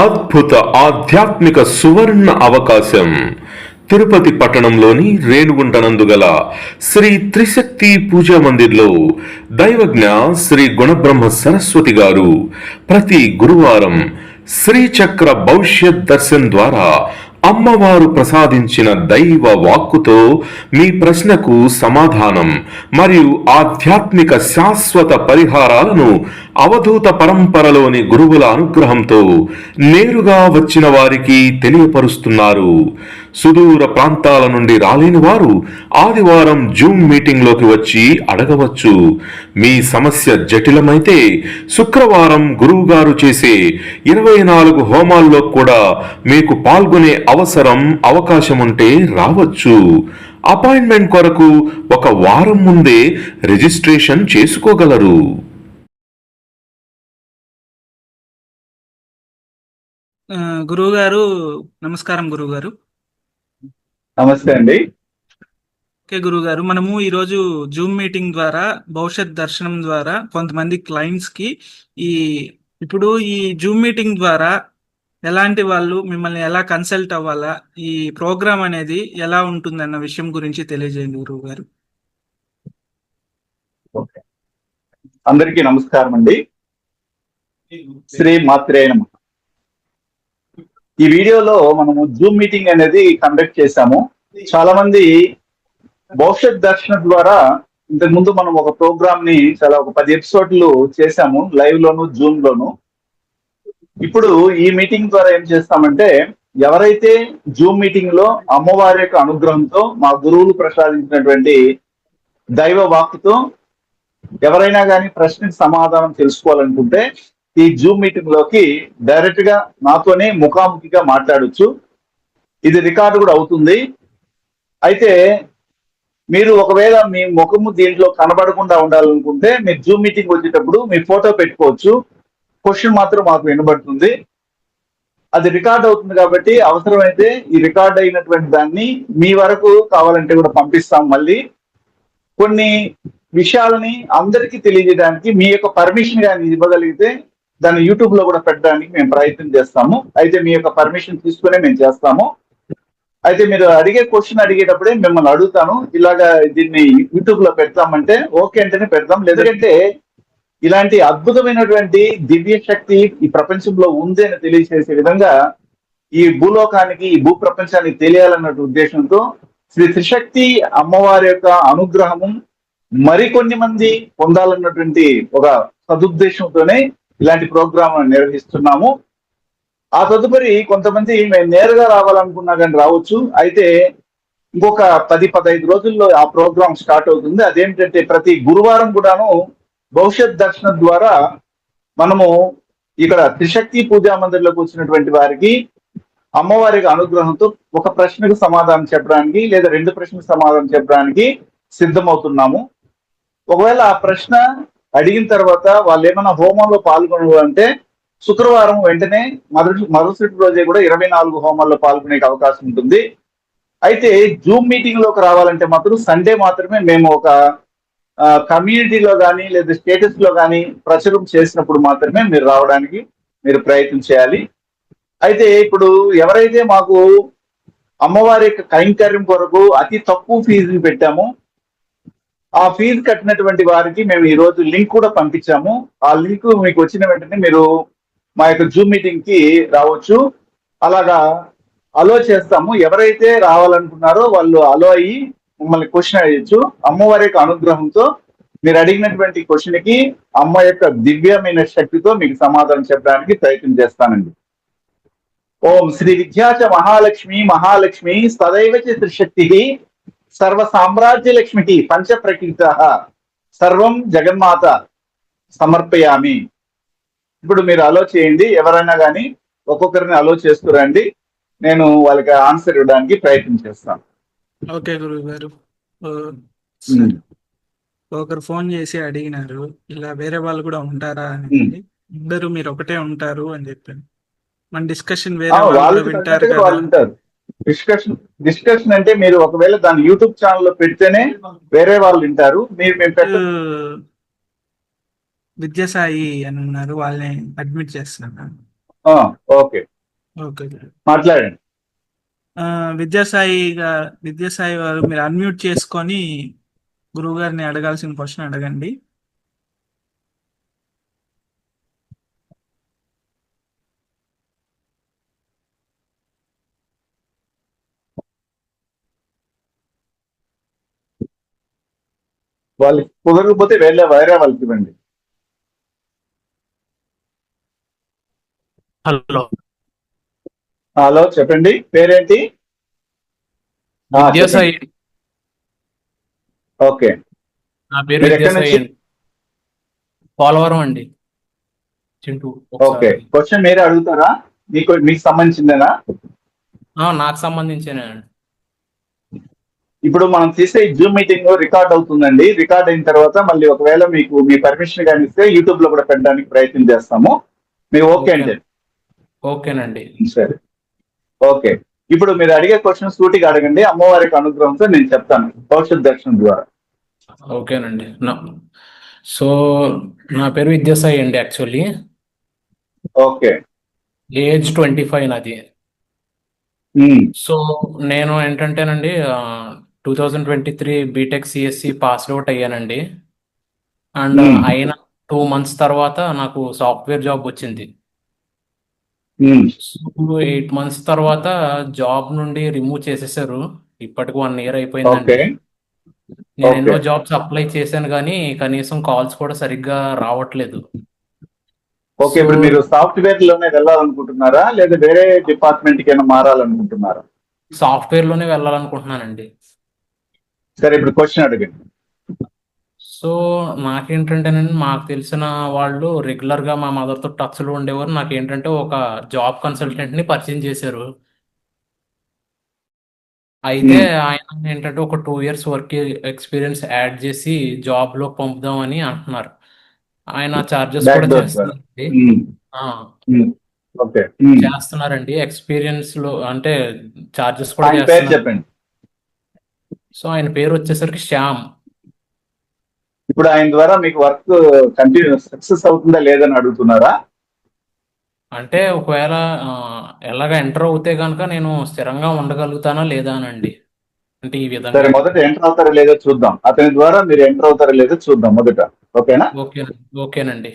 అద్భుత ఆధ్యాత్మిక సువర్ణ అవకాశం. తిరుపతి పట్టణంలోని రేణుగుంటనందుగల శ్రీ త్రిశక్తి పూజా మందిర్లో దైవజ్ఞ శ్రీ గుణబ్రహ్మ సరస్వతి గారు ప్రతి గురువారం శ్రీచక్ర భవిష్యత్ దర్శన్ ద్వారా అమ్మవారు ప్రసాదించిన దైవ వాక్కుతో మీ ప్రశ్నకు సమాధానం మరియు ఆధ్యాత్మిక శాశ్వత పరిహారాలను అవధూత పరంపరలోని గురువుల అనుగ్రహంతో నేరుగా వచ్చిన వారికి తెలియపరుస్తున్నారు. సుదూర ప్రాంతాల నుండి రాలేని వారు ఆదివారం జూమ్ మీటింగ్లోకి వచ్చి అడగవచ్చు. మీ సమస్య జటిలమైతే శుక్రవారం గురువుగారు చేసే 24 హోమాల్లో కూడా మీకు పాల్గొనే అవకాశం ఉంటే రావచ్చు. అపాయింట్మెంట్ కొరకు ఒక వారం ముందే రిజిస్ట్రేషన్ చేసుకోగలరు. గురువు గారు నమస్కారం. గురువు గారు నమస్తే అండి. ఓకే గురువు గారు, మనము ఈరోజు జూమ్ మీటింగ్ ద్వారా భవిష్యత్ దర్శనం ద్వారా కొంతమంది క్లయింట్స్ కి ఇప్పుడు ఈ జూమ్ మీటింగ్ ద్వారా ఎలాంటి వాళ్ళు మిమ్మల్ని ఎలా కన్సల్ట్ అవ్వాలా, ఈ ప్రోగ్రామ్ అనేది ఎలా ఉంటుంది అన్న విషయం గురించి తెలియజేయండి గురువు గారు. అందరికీ నమస్కారం అండి. శ్రీ మాత్రే నమః. ఈ వీడియోలో మనము జూమ్ మీటింగ్ అనేది కండక్ట్ చేశాము. చాలా మంది భవిష్యత్ దర్శనం ద్వారా ఇంతకు ముందు మనం ఒక ప్రోగ్రామ్ ని ఒక 10 ఎపిసోడ్లు చేశాము, లైవ్ లోను జూమ్ లోను. ఇప్పుడు ఈ మీటింగ్ ద్వారా ఏం చేస్తామంటే, ఎవరైతే జూమ్ మీటింగ్ లో అమ్మవారి యొక్క అనుగ్రహంతో మా గురువులు ప్రసాదించినటువంటి దైవ వాక్కుతో ఎవరైనా కానీ ప్రశ్నకి సమాధానం తెలుసుకోవాలనుకుంటే ఈ జూమ్ మీటింగ్ లోకి డైరెక్ట్ గా నాతోనే ముఖాముఖిగా మాట్లాడొచ్చు. ఇది రికార్డు కూడా అవుతుంది. అయితే మీరు ఒకవేళ మీ ముఖము దీంట్లో కనబడకుండా ఉండాలనుకుంటే మీరు జూమ్ మీటింగ్ వచ్చేటప్పుడు మీ ఫోటో పెట్టుకోవచ్చు. క్వశ్చన్ మాత్రం మాకు వినబడుతుంది. అది రికార్డ్ అవుతుంది కాబట్టి అవసరమైతే ఈ రికార్డ్ అయినటువంటి దాన్ని మీ వరకు కావాలంటే కూడా పంపిస్తాం. మళ్ళీ కొన్ని విషయాలని అందరికీ తెలియజేయడానికి మీ యొక్క పర్మిషన్ కానీ ఇవ్వగలిగితే దాన్ని యూట్యూబ్ లో కూడా పెట్టడానికి మేము ప్రయత్నం చేస్తాము. అయితే మీ యొక్క పర్మిషన్ తీసుకునే మేము చేస్తాము. అయితే మీరు అడిగే క్వశ్చన్ అడిగేటప్పుడే మిమ్మల్ని అడుగుతాను, ఇలాగా దీన్ని యూట్యూబ్ లో పెడతామంటే ఓకే అంటేనే పెడతాం. లేదంటే ఇలాంటి అద్భుతమైనటువంటి దివ్య శక్తి ఈ ప్రపంచంలో ఉంది అని తెలియజేసే విధంగా ఈ భూలోకానికి, ఈ భూ ప్రపంచానికి తెలియాలన్న ఉద్దేశంతో శ్రీ త్రిశక్తి అమ్మవారి యొక్క అనుగ్రహము మరికొన్ని మంది పొందాలన్నటువంటి ఒక సదుద్దేశంతోనే ఇలాంటి ప్రోగ్రామ్ నిర్వహిస్తున్నాము. ఆ తదుపరి కొంతమంది మేము నేరుగా రావాలనుకున్నా కానీ రావచ్చు. అయితే ఇంకొక 10-15 రోజుల్లో ఆ ప్రోగ్రామ్ స్టార్ట్ అవుతుంది. అదేంటంటే ప్రతి గురువారం కూడాను భవిష్యత్ దర్శనం ద్వారా మనము ఇక్కడ త్రిశక్తి పూజా మందిర్లోకి వచ్చినటువంటి వారికి అమ్మవారి అనుగ్రహంతో ఒక ప్రశ్నకు సమాధానం చెప్పడానికి లేదా 2 ప్రశ్నకు సమాధానం చెప్పడానికి సిద్ధమవుతున్నాము. ఒకవేళ ఆ ప్రశ్న అడిగిన తర్వాత వాళ్ళు ఏమైనా హోమంలో పాల్గొనాలంటే శుక్రవారం వెంటనే మరుసటి రోజే కూడా 24 హోమాల్లో పాల్గొనే అవకాశం ఉంటుంది. అయితే జూమ్ మీటింగ్ లోకి రావాలంటే మాత్రం సండే మాత్రమే మేము ఒక కమ్యూనిటీలో కానీ లేదా స్టేటస్ లో కానీ ప్రచురం చేసినప్పుడు మాత్రమే మీరు రావడానికి మీరు ప్రయత్నం చేయాలి. అయితే ఇప్పుడు ఎవరైతే మాకు అమ్మవారి యొక్క కైంకర్యం కొరకు అతి తక్కువ ఫీజుని పెట్టామో ఆ ఫీజు కట్టినటువంటి వారికి మేము ఈ రోజు లింక్ కూడా పంపించాము. ఆ లింక్ మీకు వచ్చిన వెంటనే మీరు మా యొక్క జూమ్ మీటింగ్ కి రావచ్చు. అలాగా అలో చేస్తాము. ఎవరైతే రావాలనుకున్నారో వాళ్ళు అలో అయ్యి మమ్మల్ని క్వశ్చన్ అడగచ్చు. అమ్మవారి యొక్క అనుగ్రహంతో మీరు అడిగినటువంటి క్వశ్చన్ కి అమ్మ యొక్క దివ్యమైన శక్తితో మీకు సమాధానం చెప్పడానికి ప్రయత్నం చేస్తానండి. ఓం శ్రీ విద్యాచ మహాలక్ష్మి మహాలక్ష్మి సదైవచ త్రిశక్తి సర్వ సామ్రాజ్య లక్ష్మికి పంచ ప్రకృత సర్వం జగన్మాత సమర్పయామి. ఇప్పుడు మీరు అలో చేయండి. ఎవరైనా కానీ ఒక్కొక్కరిని అలో చేస్తురండి. నేను వాళ్ళకి ఆన్సర్ ఇవ్వడానికి ప్రయత్నం చేస్తాను. ఓకే గురువు గారు. ఒకరు ఫోన్ చేసి అడిగినారు, ఇలా వేరే వాళ్ళు కూడా ఉంటారా అని. ఇద్దరు మీరు ఒకటే ఉంటారు అని చెప్పాను. మన డిస్కషన్ వేరే వాళ్ళు వింటారు కదా. డిస్కషన్ అంటే మీరు ఒకవేళ దాన్ని యూట్యూబ్ ఛానల్ లో పెడితేనే వేరే వాళ్ళు వింటారు. మీరు విద్యాసాయి అని ఉన్నారు, వాళ్ళని అడ్మిట్ చేస్తున్నాను. Okay, okay. మాట్లాడండి. విద్యాసాయి వారు మీరు అన్మ్యూట్ చేసుకొని గురువు గారిని అడగాల్సిన క్వశ్చన్ అడగండి. వాళ్ళకి కుదరకపోతే వేరే వాళ్ళకి ఇవ్వండి. హలో, హలో, చెప్పండి, పేరేంటి? విద్యాసాయి. చెప్పండి. ఓకే, నా పేరు మీరు ఎక్కడి విద్యాసాయి నుంచి? అండి, పోలవరం అండి. చింటూ ఓకే, ఒకసారి క్వశ్చన్ మీరే అడుగుతారా? మీకు సంబంధించిందేనా? నాకు సంబంధించిన ఇప్పుడు మనం చేసే జూమ్ మీటింగ్ రికార్డ్ అవుతుందండి. రికార్డ్ అయిన తర్వాత మళ్ళీ ఒకవేళ మీకు మీ పర్మిషన్ కానీ ఇస్తే యూట్యూబ్ లో కూడా పెట్టడానికి ప్రయత్నం చేస్తాము. మీరు ఓకే అంటే ఓకేనండి. సరే. ఓకే, ఇప్పుడు మీరు అడిగే క్వశ్చన్ సూటిగా అడగండి. అమ్మవారికి అనుగ్రహంతో నేను చెప్తాను భవిష్యత్ దర్శనం ద్వారా. ఓకేనండి. సో నా పేరు విద్యాసాయి అండి. Actually okay. ఏజ్ 25 నాది. సో నేను ఏంటంటేనండి 2023 బీటెక్ సిఎస్సి పాస్డ్ అవుట్ అయ్యానండి. అండ్ అయిన 2 months తర్వాత నాకు సాఫ్ట్వేర్ జాబ్ వచ్చింది. సో 8 months తర్వాత జాబ్ నుండి రిమూవ్ చేసేసారు. ఇప్పటికి 1 year అయిపోయిందండి. నేను ఎన్నో జాబ్స్ అప్లై చేశాను కానీ కనీసం కాల్స్ కూడా సరిగ్గా రావట్లేదు. ఓకే, ఇప్పుడు మీరు సాఫ్ట్వేర్ లోనే వెళ్ళాలనుకుంటున్నారా లేదా వేరే డిపార్ట్మెంట్ కి అయినా మారాలనుకుంటున్నారా? సాఫ్ట్వేర్ లోనే వెళ్ళాలనుకుంటున్నానండి. సరే, ఇప్పుడు క్వశ్చన్ అడగండి. సో నాకేంటంటేనండి, మాకు తెలిసిన వాళ్ళు రెగ్యులర్ గా మా మదర్ తో టచ్ లో ఉండేవారు. నాకేంటంటే ఒక జాబ్ కన్సల్టెంట్ ని పరిచయం చేశారు. అయితే ఆయన ఏంటంటే ఒక 2 years వర్క్ ఎక్స్పీరియన్స్ యాడ్ చేసి జాబ్ లో పంపుదామని అంటున్నారు. ఆయన చార్జెస్ కూడా చేస్తున్నారండి. ఓకే, చేస్తున్నారండి ఎక్స్పీరియన్స్ లో, అంటే చార్జెస్ కూడా ఆయన పేరు చేస్తున్నారు. చెప్పండి. సో ఆయన పేరు వచ్చేసరికి శ్యామ్. ఇప్పుడు ఆయన ద్వారా మీకు వర్క్ కంటిన్యూ సక్సెస్ అవుతుందా లేదని అడుగుతున్నారా? అంటే ఒకవేళ ఎలాగ ఎంటర్ అవుతే గనక నేను స్థిరంగా ఉండగలుగుతానా లేదా అనండి. అంటే ఈ సరే, విధంగా. మొదట ఎంటర్ అవుతారో లేదో చూద్దాం. అతని ద్వారా మీరు ఎంటర్ అవుతారో లేదో చూద్దాం మొదట. ఓకేనా? ఓకేనండి.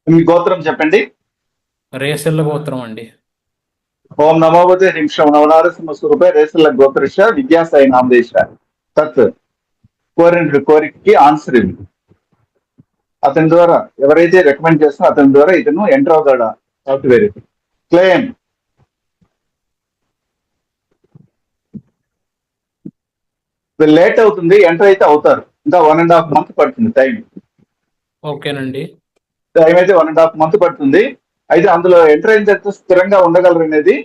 మీ గోత్రం చెప్పండి. రేసెల్ల గోత్రం అండి. ఓం నమోవతే హింసం నవనారసింహ స్వరూపే రేసుల గోత్రిష విద్యాసాయి నామదేశ తత్. కోరిన కోరికకి ఆన్సర్ ఇది. అతని ద్వారా ఎవరైతే రికమెండ్ చేస్తున్నా అతని ద్వారా ఇతను ఎంటర్ అవుతాడా సాఫ్ట్వేర్ క్లెయిమ్. లేట్ అవుతుంది, ఎంటర్ అయితే అవుతారు. ఇంకా 1.5 months పడుతుంది టైం. ఓకేనండి. టైం అయితే 1.5 months పడుతుంది. అయితే అందులో ఎంటర్ అయిన తర్వాత స్థిరంగా ఉండగలరు అనేది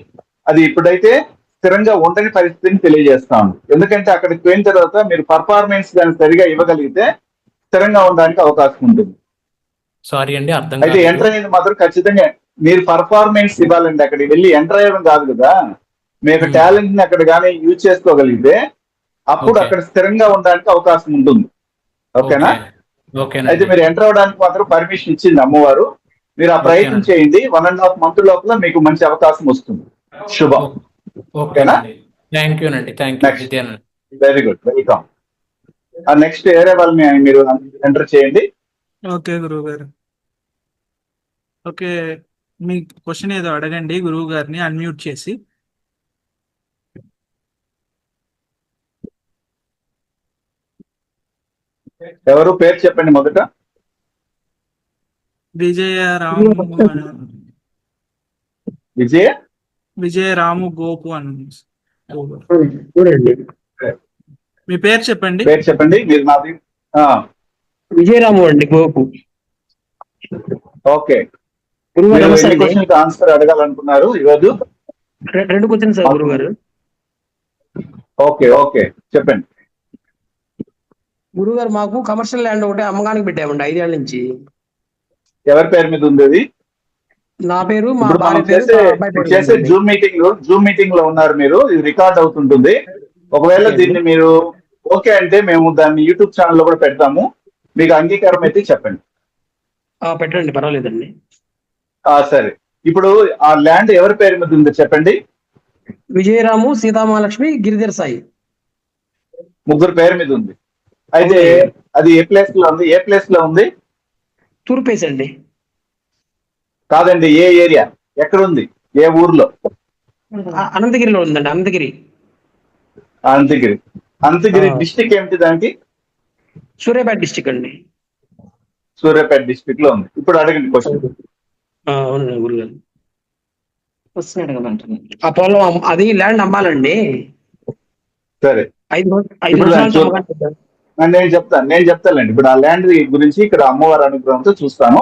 అది ఇప్పుడైతే స్థిరంగా ఉండని పరిస్థితిని తెలియజేస్తాను. ఎందుకంటే అక్కడికి పోయిన తర్వాత మీరు పర్ఫార్మెన్స్ కానీ సరిగా ఇవ్వగలిగితే స్థిరంగా ఉండడానికి అవకాశం ఉంటుంది. సారీ అండి, అర్థం అయితే కాలేదు. ఎంటర్ అయిన మాత్రం ఖచ్చితంగా మీరు పర్ఫార్మెన్స్ ఇవ్వాలండి. అక్కడికి వెళ్ళి ఎంటర్ అయ్యడం కాదు కదా, మీ యొక్క టాలెంట్ ని అక్కడ కానీ యూజ్ చేసుకోగలిగితే అప్పుడు అక్కడ స్థిరంగా ఉండడానికి అవకాశం ఉంటుంది. ఓకేనా? అయితే మీరు ఎంటర్ అవడానికి మాత్రం పర్మిషన్ ఇచ్చింది అమ్మవారు. మీరు ఆ ప్రయత్నం చేయండి. 1.5 months లోపల మీకు మంచి అవకాశం వస్తుంది. శుభం. ఓకేనా? థ్యాంక్ యూ అండి. Very good, welcome. నెక్స్ట్ వేరే వాళ్ళని మీరు ఎంటర్ చేయండి. ఓకే గురువు గారు. ఓకే, మీ క్వశ్చన్ ఏదో అడగండి గురువు గారిని అన్మ్యూట్ చేసి. ఎవరు పేరు చెప్పండి మొదట. విజయ రాము గోపు అని. మీ పేరు చెప్పండి. పేరు చెప్పండి. మీరు నాది విజయరాము అండి, గోపు. ఓకే, గురుగారు క్వశ్చన్ ఆన్సర్ అడగాలనుకున్నారు ఈరోజు? 2 క్వశ్చన్స్ సార్ గురుగారు. ఓకే, ఓకే, చెప్పండి. గురుగారు, మాకు కమర్షియల్ ల్యాండ్ ఒకటి అమ్మకానికి పెట్టామండి 5 ఏళ్ల నుంచి. ఎవరి పేరు మీద ఉంది అది? నా పేరు, మా ఇప్పుడు భార్య మనం పేరు, చేసే మా అబ్బాయి పేరు చేసే ఉందండి. జూమ్ మీటింగ్ లో ఉన్నారు మీరు. ఇది రికార్డ్ అవుతుంటుంది. ఒకవేళ దీన్ని మీరు ఓకే అంటే మేము దాన్ని యూట్యూబ్ ఛానల్ లో కూడా పెడతాము. మీకు అంగీకారం అయితే చెప్పండి. పెట్టండి, పర్వాలేదండి. సరే, ఇప్పుడు ఆ ల్యాండ్ ఎవరి పేరు మీద ఉందో చెప్పండి. విజయరాము, సీతామహాలక్ష్మి, గిరిధర్ సాయి. ముగ్గురు పేరు మీద ఉంది. అయితే అది ఏ ప్లేస్ లో ఉంది? ఏ ప్లేస్ లో ఉంది? తూర్పేసి అండి. కాదండి, ఏ ఏరియా, ఎక్కడ ఉంది, ఏ ఊర్లో? అనంతగిరిలో ఉందండి. అనంతగిరి. అనంతగిరి. అనంతగిరి డిస్టిక్ ఏమిటి దానికి? సూర్యాపేట డిస్టిక్ అండి. సూర్యాపేట డిస్టిక్ లో ఉంది. ఇప్పుడు అడగండి క్వశ్చన్. అవునండి గురుగారు. ఆ పొలం అది ల్యాండ్ అమ్మాలండి. సరే, 5 ఇప్పుడు సంవత్సరాల దాన్ని చూద్దాం. నేను చెప్తానండి. ఇప్పుడు ఆ ల్యాండ్ గురించి ఇక్కడ అమ్మవారి అనుగ్రహంతో చూస్తాను.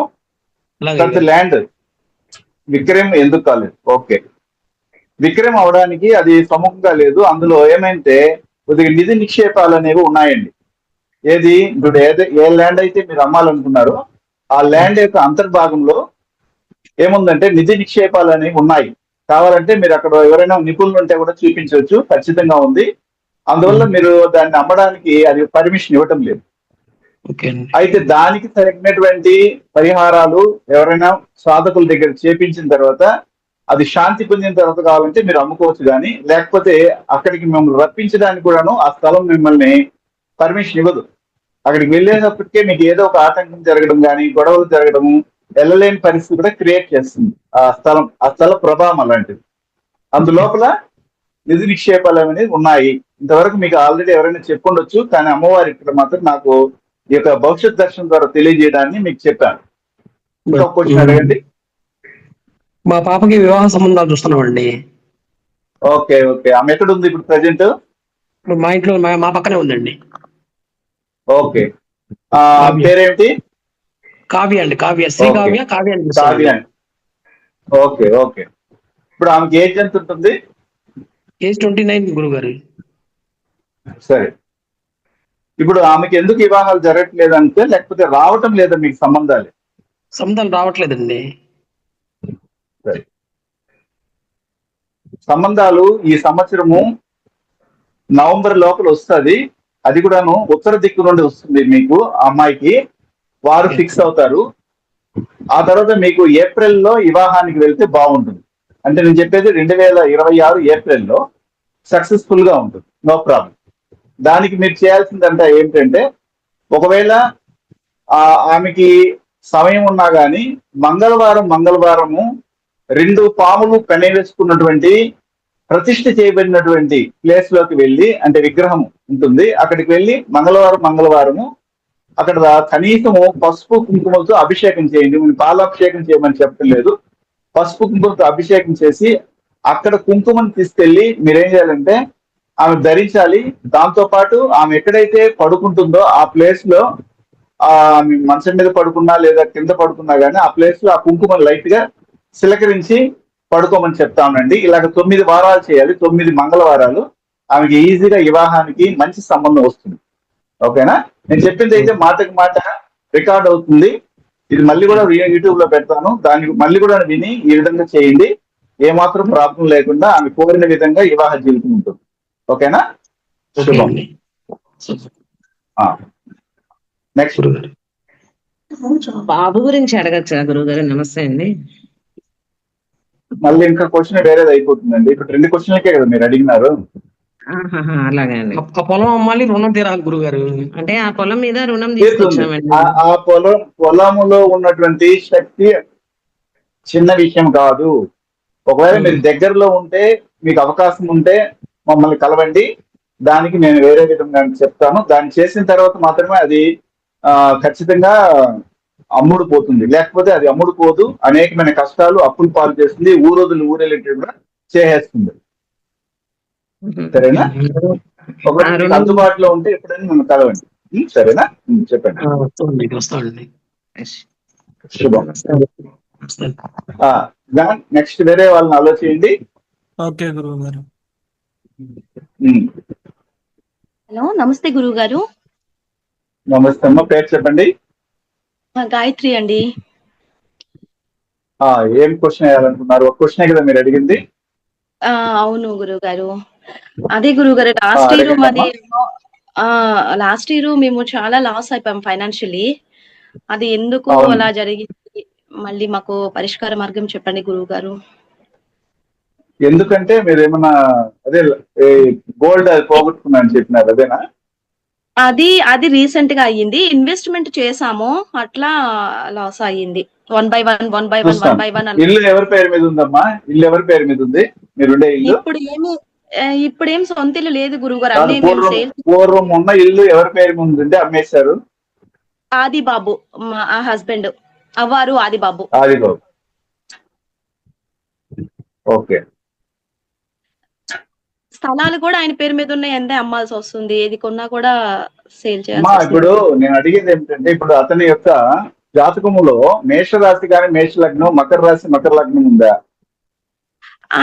తర్వాత ల్యాండ్ విక్రయం ఎందుకు కాలేదు? ఓకే, విక్రయం అవడానికి అది సముఖంగా లేదు. అందులో ఏమైతే కొద్దిగా నిధి నిక్షేపాలు అనేవి ఉన్నాయండి. ఏది ఇప్పుడు ఏ ల్యాండ్ అయితే మీరు అమ్మాలనుకున్నారో ఆ ల్యాండ్ యొక్క అంతర్భాగంలో ఏముందంటే నిధి నిక్షేపాలు అనేవి ఉన్నాయి. కావాలంటే మీరు అక్కడ ఎవరైనా నిపుణులు ఉంటే కూడా చూపించవచ్చు, ఖచ్చితంగా ఉంది. అందువల్ల మీరు దాన్ని అమ్మడానికి అది పర్మిషన్ ఇవ్వటం లేదు. అయితే దానికి తగినటువంటి పరిహారాలు ఎవరైనా సాధకుల దగ్గర చేపించిన తర్వాత అది శాంతి పొందిన తర్వాత కావాలంటే మీరు అమ్ముకోవచ్చు. కానీ లేకపోతే అక్కడికి మిమ్మల్ని రప్పించడానికి కూడాను ఆ స్థలం మిమ్మల్ని పర్మిషన్ ఇవ్వదు. అక్కడికి వెళ్ళేటప్పటికే మీకు ఏదో ఒక ఆటంకం జరగడం కానీ, గొడవలు జరగడము, వెళ్ళలేని పరిస్థితి కూడా క్రియేట్ చేస్తుంది ఆ స్థల ప్రభావం అలాంటిది. అందులోపల నిధి నిక్షేపాలు అనేది ఉన్నాయి. ఇంతవరకు మీకు ఆల్రెడీ ఎవరైనా చెప్పుండొచ్చు, కానీ అమ్మవారి ఇక్కడ మాత్రం నాకు ఈ యొక్క భవిష్యత్ దర్శనం ద్వారా తెలియజేయడాన్ని మీకు చెప్పాను. ఇంకొక క్వశ్చన్ అడగండి. మా పాపకి వివాహ సంబంధాలు చూస్తున్నామండి. ఓకే, ఆమె ఎక్కడ ఉంది ఇప్పుడు ప్రజెంట్? మా ఇంట్లో మా పక్కనే ఉందండి. ఓకే, పేరేమిటి? కావ్య అండి. కావ్య, శ్రీ కావ్య, కావ్య అండి. కావ్య. ఓకే, ఇప్పుడు ఆమెకి ఏజ్ ఎంత ఉంటుంది? ఏజ్ 29 గురుగారు. సరే, ఇప్పుడు ఆమెకి ఎందుకు వివాహాలు జరగట్లేదంటే, లేకపోతే రావటం లేదా మీకు సంబంధాలు రావట్లేదండి. సరే, సంబంధాలు ఈ సంవత్సరము నవంబర్ లోపల వస్తుంది. అది కూడాను ఉత్తర దిక్కు నుండి వస్తుంది మీకు. ఆ అమ్మాయికి వారు ఫిక్స్ అవుతారు. ఆ తర్వాత మీకు ఏప్రిల్లో వివాహానికి వెళ్తే బాగుంటుంది. అంటే నేను చెప్పేది 2026 ఏప్రిల్లో సక్సెస్ఫుల్ గా ఉంటుంది, నో ప్రాబ్లం. దానికి మీరు చేయాల్సిందంటే ఏంటంటే, ఒకవేళ ఆమెకి సమయం ఉన్నా కానీ మంగళవారము 2 పాములు పెనవేసుకున్నటువంటి ప్రతిష్ఠ చేయబడినటువంటి ప్లేస్ లోకి వెళ్ళి, అంటే విగ్రహం ఉంటుంది, అక్కడికి వెళ్ళి మంగళవారము అక్కడ కనీసము పసుపు కుంకుమలతో అభిషేకం చేయండి. మీరు పాలాభిషేకం చేయమని చెప్పడం లేదు. పసుపు కుంకుమలతో అభిషేకం చేసి అక్కడ కుంకుమను తీసుకెళ్లి మీరేం చేయాలంటే ఆమె ధరించాలి. దాంతో పాటు ఆమె ఎక్కడైతే పడుకుంటుందో ఆ ప్లేస్ లో ఆమె మంచం మీద పడుకున్నా లేదా కింద పడుకున్నా కానీ ఆ ప్లేస్ లో ఆ కుంకుమను లైట్ గా సిలకరించి పడుకోమని చెప్తానండి. ఇలాగ 9 వారాలు చేయాలి, 9 మంగళవారాలు. ఆమెకి ఈజీగా వివాహానికి మంచి సంబంధం వస్తుంది. ఓకేనా? నేను చెప్పింది అయితే మాటకి మాట రికార్డ్ అవుతుంది. ఇది మళ్ళీ కూడా యూట్యూబ్ లో పెడతాను. దానికి మళ్ళీ కూడా విని ఈ విధంగా చేయండి. ఏమాత్రం ప్రాబ్లం లేకుండా ఆమె కోరిన విధంగా వివాహ జీవితం ఉంటుంది. ఓకేనా? శుభం. నెక్స్ట్ బాబు గురించి అడగచ్చా గురుగారు? నమస్తే అండి. మళ్ళీ ఇంకా క్వశ్చన్ వేరేది అయిపోతుందండి. ఇప్పుడు 2 క్వశ్చన్లకే కదా మీరు అడిగినారు. అలాగే అండి. ఆ పొలం అమ్మాలి, రుణం తీరాలి గురుగారు. అంటే ఆ పొలం మీద రుణం తీసుకొచ్చామండి. ఆ పొలములో ఉన్నటువంటి శక్తి చిన్న విషయం కాదు. ఒకవేళ మీరు దగ్గరలో ఉంటే, మీకు అవకాశం ఉంటే మమ్మల్ని కలవండి. దానికి నేను వేరే విధంగా చెప్తాను. దాన్ని చేసిన తర్వాత మాత్రమే అది ఖచ్చితంగా అమ్ముడు పోతుంది. లేకపోతే అది అమ్ముడు పోదు. అనేకమైన కష్టాలు, అప్పులు పాలు చేస్తుంది. ఊరెళ్ళేటట్టు కూడా చేసేస్తుంది. సరేనా? ఒకవేళ అందుబాటులో ఉంటే ఎప్పుడైనా నన్ను కలవండి. సరేనా? చెప్పండి. వస్తామండి. శుభం. నెక్స్ట్ వేరే వాళ్ళని ఆలోచించండి. ఓకే గురువు గారు. హలో, నమస్తే గురువు గారు. నమస్తే అమ్మ, పేరు చెప్పండి. గాయత్రి అండి. ఏం క్వశ్చన్ వేయాలనుకున్నారు? ఒక క్వశ్చనే కదా మీరు అడిగింది? అవును గురువు గారు. అదే గురువు గారు, లాస్ట్ ఇయర్ మేము చాలా లాస్ అయిపోయాం ఫైనాన్షియలీ. అది ఎందుకు అలా జరిగింది? మళ్ళీ మాకు పరిష్కార మార్గం చెప్పండి గురువు గారు. ఎందుకంటే మీరు ఏమన్నా అదే గోల్డ్ అది పోగొట్టుకున్నా అని చెప్పినారు, అదేనా? అది రీసెంట్ గా అయ్యింది. ఇన్వెస్ట్మెంట్ చేసాము, అట్లా లాస్ అయ్యింది. 1 by 1 1 by 1 చూస్తాం. 1 by 1 ఇల్లు ఎవరి పేరు మీద ఉందమ్మా? ఇల్లు ఎవరి పేరు మీద ఉంది? మీరుండే ఇల్లు? ఇప్పుడేం సొంత ఇల్లు లేదు గురువు గారు. కాదు, అన్నీ మేము సేల్. పూర్వం ఉన్న ఇల్లు ఎవరి పేరు మీద ఉందంటే అమ్మేశారు? ఆది బాబు మా హస్బెండ్ అవ్వారు ఆది బాబు. ఆదిబాబు, ఓకే. స్థలాలు కూడా ఆయన పేరు మీద ఉన్నాయి, అంతే అమ్మాల్సి వస్తుంది. ఏది కొన్నా కూడా సేల్ చేయాల్సి అమ్మా, వస్తుంది. ఇప్పుడు నేను అడిగేది ఏమిటంటే, ఇప్పుడు అతని యొక్క జాతకములో మేషరాశి కానీ మేష లగ్నం, మకర రాశి మకర లగ్నం ఉందా?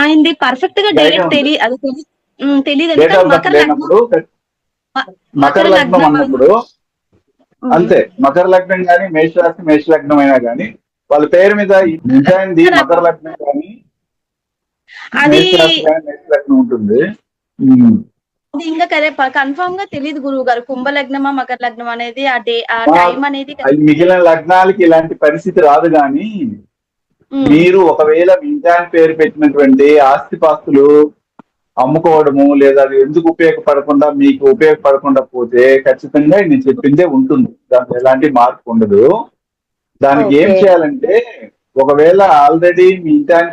ఆయనది పర్ఫెక్ట్ గా డేట్ తెలియదు. డేట్ ఆఫ్ బర్త్ లేనప్పుడు మకర లగ్నం అన్నప్పుడు అంతే. మకర లగ్నం కానీ మేషరాశి మేష లగ్నం అయినా కానీ వాళ్ళ పేరు మీద నిజాయింది మకర లగ్నం కానీ అది మేషరాశి కానీ మేష లగ్నం ఉంటుంది. అది ఇంకా కన్ఫర్మ్ గా తెలియదు గురువు గారు. కుంభ లగ్నమా మకర లగ్నం అనేది ఆ టైం అనేది మిగిలిన లగ్నాలకి ఇలాంటి పరిస్థితి రాదు. కానీ మీరు ఒకవేళ మీ ఇంటాయన పేరు పెట్టినటువంటి ఆస్తిపాస్తులు అమ్ముకోవడము లేదా అది ఎందుకు ఉపయోగపడకుండా మీకు ఉపయోగపడకుండా పోతే ఖచ్చితంగా నేను చెప్పిందే ఉంటుంది, దాంట్లో ఎలాంటి మార్పు ఉండదు. దానికి ఏం చేయాలంటే, ఒకవేళ ఆల్రెడీ మీ ఇంటాయన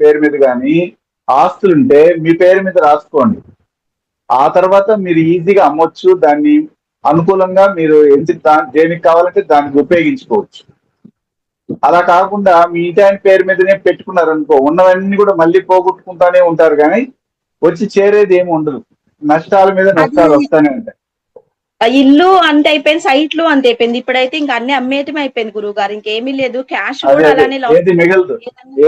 పేరు మీద కానీ ఆస్తులుంటే మీ పేరు మీద రాసుకోండి. ఆ తర్వాత మీరు ఈజీగా అమ్మొచ్చు, దాన్ని అనుకూలంగా మీరు దేనికి కావాలంటే దానికి ఉపయోగించుకోవచ్చు. అలా కాకుండా మీ ఇంటాయన పేరు మీదనే పెట్టుకున్నారనుకో, ఉన్నవన్నీ కూడా మళ్ళీ పోగొట్టుకుంటానే ఉంటారు, కానీ వచ్చి చేరేది ఏమి ఉండదు. నష్టాల మీద నష్టాలు వస్తానే ఉంటాయి. ఇల్లు అంతే అయిపోయింది, సైట్లు అంతే అయిపోయింది. ఇప్పుడైతే ఇంకా అన్ని అమ్మేయటం అయిపోయింది గురువు గారు. ఇంకేమీ లేదు, క్యాష్ కూడా అలానే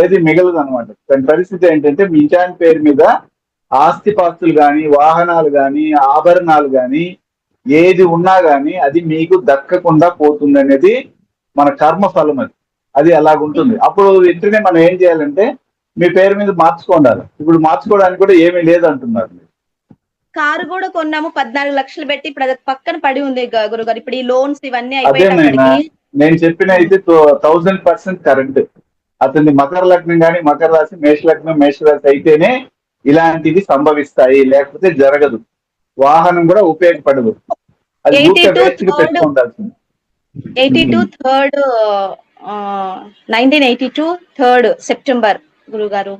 ఏది మిగలదు అనమాట. దాని పరిస్థితి ఏంటంటే, మీ ఇంటాయన పేరు మీద ఆస్తిపాస్తులు గాని, వాహనాలు గాని, ఆభరణాలు గాని ఏది ఉన్నా గాని అది మీకు దక్కకుండా పోతుంది అనేది మన కర్మ ఫలం. అది అలాగుంటుంది. అప్పుడు వెంటనే మనం ఏం చేయాలంటే, మీ పేరు మీద మార్చుకోండాలి. ఇప్పుడు మార్చుకోవడానికి కూడా ఏమీ లేదంటున్నారు. కారు కూడా కొన్నాము 14 లక్షలు పెట్టి, ఇప్పుడు అది పక్కన పడి ఉంది గురుగారు. ఇప్పుడు ఈ లోన్స్ ఇవన్నీ అదే అయిపోయినప్పటికీ నేను చెప్పిన అయితే 1000% కరెక్ట్. అతని మకర లగ్నం కానీ మకర రాశి మేష లగ్నం మేష రాశి అయితేనే ఇలాంటివి సంభవిస్తాయి, లేకపోతే జరగదు. వాహనం కూడా ఉపయోగపడదు. అది ఊరికే వేస్ట్ గా పెట్టుకోవాల్సింది. 1982 3rd సెప్టెంబర్ గురుగారు.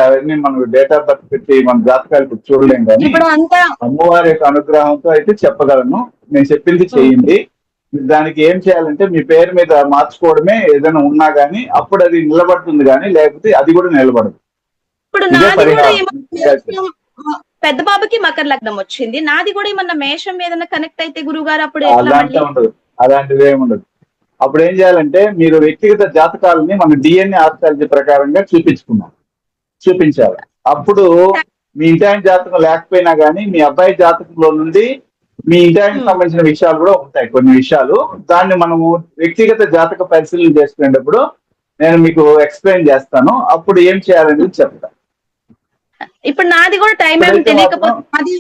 అవన్నీ మనం డేట్ ఆఫ్ బర్త్ పెట్టి మన జాతకాలు ఇప్పుడు చూడలేం, కానీ ఇప్పుడు అంతా అమ్మవారి యొక్క అనుగ్రహంతో అయితే చెప్పగలను. నేను చెప్పింది చేయండి. దానికి ఏం చేయాలంటే, మీ పేరు మీద మార్చుకోవడమే. ఏదైనా ఉన్నా గానీ అప్పుడు అది నిలబడుతుంది, కానీ లేకపోతే అది కూడా నిలబడదు. ఇప్పుడు నాది కూడా పెద్ద బాబుకి మకర లగ్నం వచ్చింది, నాది కూడా ఏమన్నా మేషం ఏదైనా కనెక్ట్ అయితే గురుగారు అప్పుడు అలాంటి ఉండదు, అలాంటిది ఏమి ఉండదు. అప్పుడు ఏం చేయాలంటే, మీరు వ్యక్తిగత జాతకాలని మన డిఎన్ఏ ఆస్ట్రాలజీ ప్రకారంగా చూపించాలి. అప్పుడు మీ ఇంటాయన జాతకం లేకపోయినా కానీ మీ అబ్బాయి జాతకంలో నుండి మీ ఇంటాయనకి సంబంధించిన విషయాలు కూడా ఉంటాయి, కొన్ని విషయాలు. దాన్ని మనము వ్యక్తిగత జాతక పరిశీలన చేసుకునేటప్పుడు నేను మీకు ఎక్స్ప్లెయిన్ చేస్తాను. అప్పుడు ఏం చేయాలనేది చెప్తాను. ఇప్పుడు నాది కూడా టైం ఏం తెలియకపోతే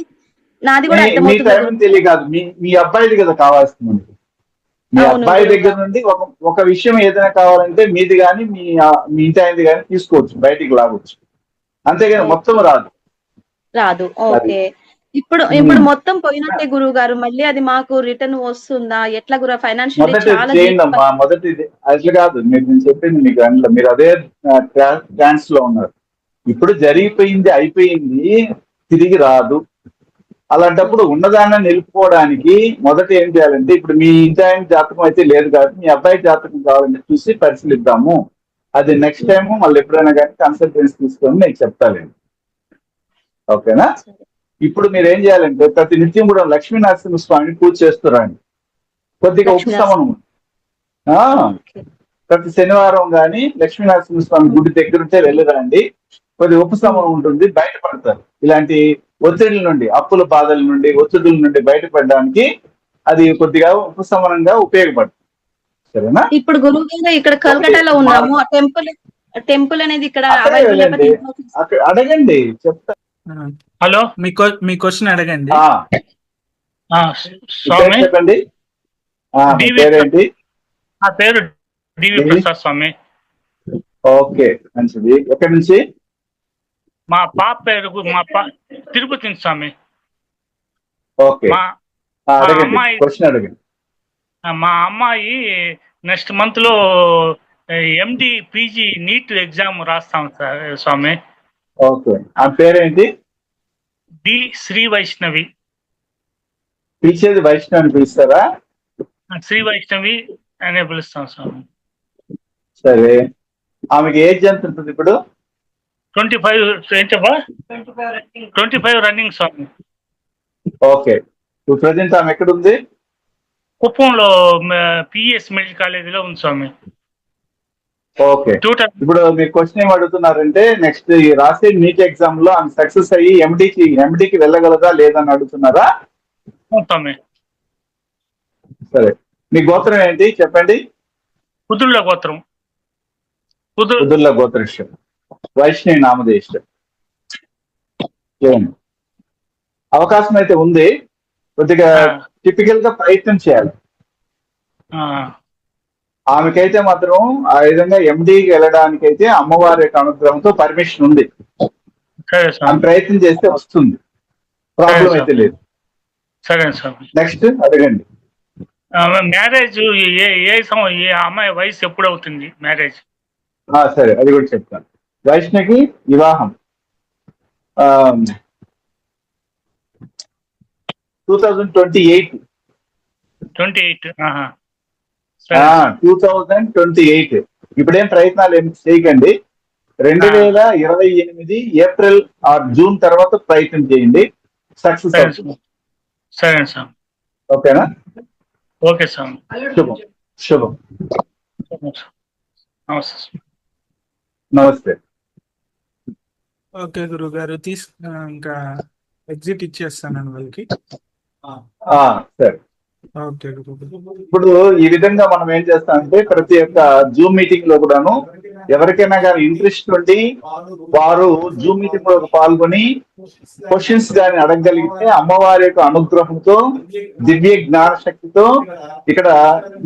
నాది కూడా మీ టైం తెలియదు, మీ అబ్బాయిది కదా కావాల్సింది మనకి. మీ అబ్బాయి దగ్గర నుండి ఒక విషయం ఏదైనా కావాలంటే మీది కానీ మీ ఇంటాయనది కానీ తీసుకోవచ్చు, బయటికి లాగొచ్చు. అంతేగాని మొత్తం రాదు. ఓకే. ఇప్పుడు మొత్తం పోయినట్టే గురువు గారు. మళ్ళీ అది మాకు రిటర్న్ వస్తుందా ఎట్లా గురు? ఫైనాన్షియల్ చేయండమ్మా. మొదటిది అట్లా కాదు, నేను చెప్పింది మీకు. అందులో మీరు అదే ట్రాన్స్ లో ఉన్నారు. ఇప్పుడు జరిగిపోయింది, అయిపోయింది, తిరిగి రాదు. అలాంటప్పుడు ఉన్నదాన్ని నిలుపుకోవడానికి మొదట ఏం చేయాలంటే, ఇప్పుడు మీ ఇంటాయన జాతకం అయితే లేదు కాబట్టి మీ అబ్బాయి జాతకం కావాలంటే చూసి పరిశీలిద్దాము. అది నెక్స్ట్ టైం మళ్ళీ ఎప్పుడైనా కానీ కన్సల్టెన్సీ తీసుకొని నేను చెప్తాలేండి. ఓకేనా? ఇప్పుడు మీరు ఏం చేయాలంటే, ప్రతి నిత్యం కూడా లక్ష్మీ నరసింహ స్వామిని పూజ చేస్తురండి. కొద్దిగా ఉపశమనం. ప్రతి శనివారం కానీ లక్ష్మీ నరసింహ స్వామి గుడి దగ్గరుంటే వెళ్ళిరండి. కొద్ది ఉపశమనం ఉంటుంది, బయటపడతారు. ఇలాంటి ఒత్తిడిల నుండి, అప్పుల బాధల నుండి, ఒత్తిడుల నుండి బయటపడడానికి అది కొద్దిగా ఉపశమనంగా ఉపయోగపడుతుంది. సరేనా? ఇప్పుడు గురువు గారు ఇక్కడ కలకటాలో ఉన్నాము. టెంపుల్ అనేది ఇక్కడ అడగండి, చెప్తా. హలో, మీ క్వశ్చన్ అడగండి. చెప్పండి. పేరేంటి? నా పేరు డివి ప్రసాద్ స్వామి. ఓకే, మంచిది. ఎక్కడి నుంచి? మా పాప పేరు తిరుపతి నుంచి స్వామి. ఓకే, మా అడగండి, అమ్మాయి క్వశ్చన్ అడగండి. మా అమ్మాయి నెక్స్ట్ మంత్ లో ఎండి పీజీ నీట్ ఎగ్జామ్ రాస్తాం స్వామి. ఓకే, ఆ పేరేంటి? డి శ్రీ వైష్ణవి. పిలిచేది వైష్ణవ్ అని పిలుస్తారా? శ్రీ వైష్ణవి అనే పిలుస్తాం స్వామి. సరే, ఆమెకి ఏజ్ ఎంత ఉంటుంది ఇప్పుడు? 25 రన్నింగ్ స్వామి. ఓకే, ఇప్పుడు ప్రజెంట్ ఆమె ఎక్కడ ఉంది? కుప్పంలో పిఎస్ మెడికల్ కాలేజీలో ఉంది స్వామి. ఓకే, ఇప్పుడు మీరు క్వశ్చన్ ఏం అడుగుతున్నారంటే నెక్స్ట్ ఈ రాసే నీట్ ఎగ్జామ్ లో ఆమె సక్సెస్ అయ్యి ఎండికి వెళ్ళగలదా లేదని అడుగుతున్నారా? స్వామి. సరే, మీ గోత్రం ఏంటి చెప్పండి? కుదుర్ల గోత్రం. కుదుర్ల గోత్రిష్టం, వైష్ణవి నామదేశం. అవకాశం అయితే ఉంది, కొద్దిగా టిపికల్ గా ప్రయత్నం చేయాలి. ఆమెకైతే మాత్రం ఆ విధంగా ఎండికి వెళ్ళడానికి అయితే అమ్మవారి యొక్క అనుగ్రహంతో పర్మిషన్ ఉంది. ఆమె ప్రయత్నం చేస్తే వస్తుంది, ప్రాబ్లం అయితే లేదు. సరే సార్. నెక్స్ట్ అడగండి. మ్యారేజ్ ఏ అమ్మాయి వయసు ఎప్పుడు అవుతుంది మ్యారేజ్? సరే, అది కూడా చెప్తాను. వైష్ణవికి వివాహం 2028. 2028. ఇప్పుడేం ప్రయత్నాలు ఏం చేయకండి. 2028 ఏప్రిల్ ఆర్ జూన్ తర్వాత ప్రయత్నం చేయండి, సక్సెస్ అవుతుంది. సరే సార్. ఓకేనా? Okay sir. శుభం శుభం. నమస్తే. నమస్తే. ఓకే గురువు గారు, ఇంకా ఎగ్జిట్ ఇచ్చేస్తాను వాళ్ళకి. సరే, ఓకే గురువు. ఇప్పుడు ఈ విధంగా మనం ఏం చేస్తామంటే ప్రతి ఒక్క జూమ్ మీటింగ్ లో కూడాను ఎవరికైనా కానీ ఇంట్రెస్ట్ ఉండి వారు జూమ్ మీటింగ్ లో పాల్గొని క్వశ్చన్స్ కానీ అడగగలిగితే అమ్మవారి యొక్క అనుగ్రహంతో దివ్య జ్ఞాన శక్తితో ఇక్కడ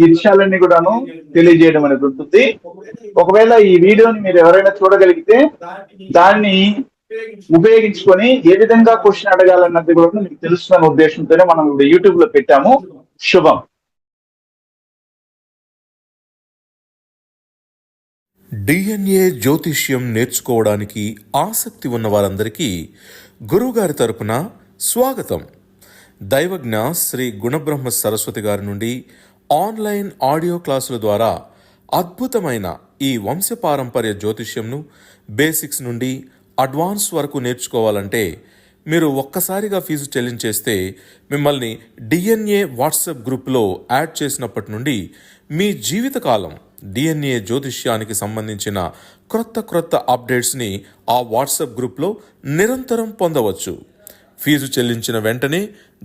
ఈ విషయాలన్నీ కూడాను తెలియజేయడం అనేది ఉంటుంది. ఒకవేళ ఈ వీడియోని మీరు ఎవరైనా చూడగలిగితే దాన్ని ఉపయోగించుకొని ఏ విధంగా క్వశ్చన్ అడగాలన్నది కూడా మీకు తెలుస్తున్న ఉద్దేశంతోనే మనం యూట్యూబ్ లో పెట్టాము. శుభం. డిఎన్ఏ జ్యోతిష్యం నేర్చుకోవడానికి ఆసక్తి ఉన్న వారందరికీ గురువుగారి తరపున స్వాగతం. దైవజ్ఞ శ్రీ గుణబ్రహ్మ సరస్వతి గారి నుండి ఆన్లైన్ ఆడియో క్లాసుల ద్వారా అద్భుతమైన ఈ వంశపారంపర్య జ్యోతిష్యంను బేసిక్స్ నుండి అడ్వాన్స్ వరకు నేర్చుకోవాలంటే మీరు ఒక్కసారిగా ఫీజు చెల్లించేస్తే మిమ్మల్ని డిఎన్ఏ వాట్సాప్ గ్రూప్లో యాడ్ చేసినప్పటి నుండి మీ జీవితకాలం డిఎన్ఏ జ్యోతిష్యానికి సంబంధించిన క్రొత్త అప్డేట్స్ని ఆ వాట్సాప్ గ్రూప్లో నిరంతరం పొందవచ్చు. ఫీజు చెల్లించిన వెంటనే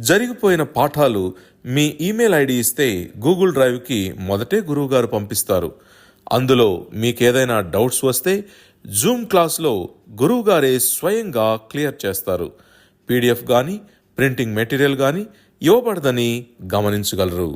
జరిగిపోయిన పాఠాలు మీ ఈమెయిల్ ఐడి ఇస్తే గూగుల్ డ్రైవ్కి మొదటే గురువుగారు పంపిస్తారు. అందులో మీకేదైనా డౌట్స్ వస్తే జూమ్ క్లాస్లో గురువుగారే స్వయంగా క్లియర్ చేస్తారు. పీడిఎఫ్ కానీ ప్రింటింగ్ మెటీరియల్ కానీ ఇవ్వబడదని గమనించగలరు.